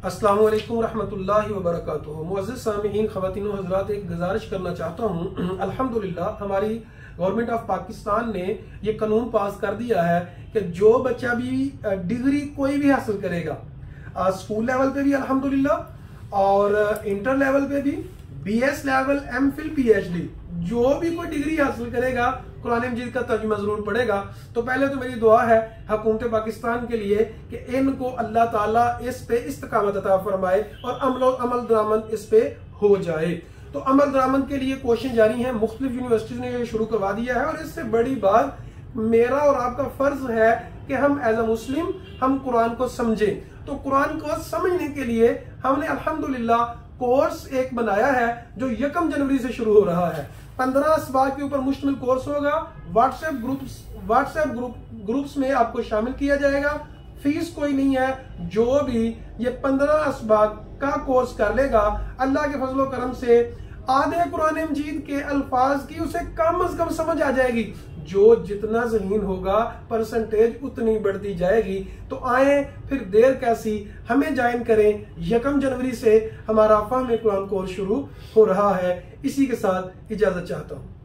अस्सलामु अलैकुम रहमतुल्लाहि व बरकातुहू। मुअज़्ज़िज़ सामिईन, ख़वातीन व हज़रात, एक गुजारिश करना चाहता हूँ। अल्हम्दुलिल्लाह हमारी गवर्नमेंट ऑफ पाकिस्तान ने ये कानून पास कर दिया है कि जो बच्चा भी डिग्री कोई भी हासिल करेगा, स्कूल लेवल पे भी अल्हम्दुलिल्लाह और इंटर लेवल पे भी, BS लेवल, MPhil, PhD, जो भी कोई डिग्री हासिल करेगा, कुरान मजीद का तर्जुमा जरूर पढ़ेगा। तो पहले तो मेरी दुआ है हुकूमत पाकिस्तान के लिए कि इनको अल्लाह ताला इस पे इस्तकामत अता फरमाए और अमल दरामद इस पे हो जाए। तो अमल दरामद के लिए कोशिश जारी है, मुख्तलिफ यूनिवर्सिटीज ने ये शुरू करवा दिया है। और इससे बड़ी बात मेरा और आपका फर्ज है कि हम एज अ मुस्लिम हम कुरान को समझें। तो कुरान को समझने के लिए हमने अल्हम्दुलिल्लाह कोर्स एक बनाया है जो 1 जनवरी से शुरू हो रहा है। 15 असबाक के ऊपर मुश्तमिल कोर्स होगा। व्हाट्सएप ग्रुप्स में आपको शामिल किया जाएगा। फीस कोई नहीं है। जो भी ये 15 असबाक का कोर्स कर लेगा, अल्लाह के फजलो करम से आधे कुरान मजीद के अल्फाज की उसे कम से कम समझ आ जाएगी। जो जितना ज़हीन होगा परसेंटेज उतनी बढ़ती जाएगी। तो आए फिर देर कैसी, हमें ज्वाइन करें। 1 जनवरी से हमारा फ़हम कुरान कोर्स शुरू हो रहा है। इसी के साथ इजाजत चाहता हूँ।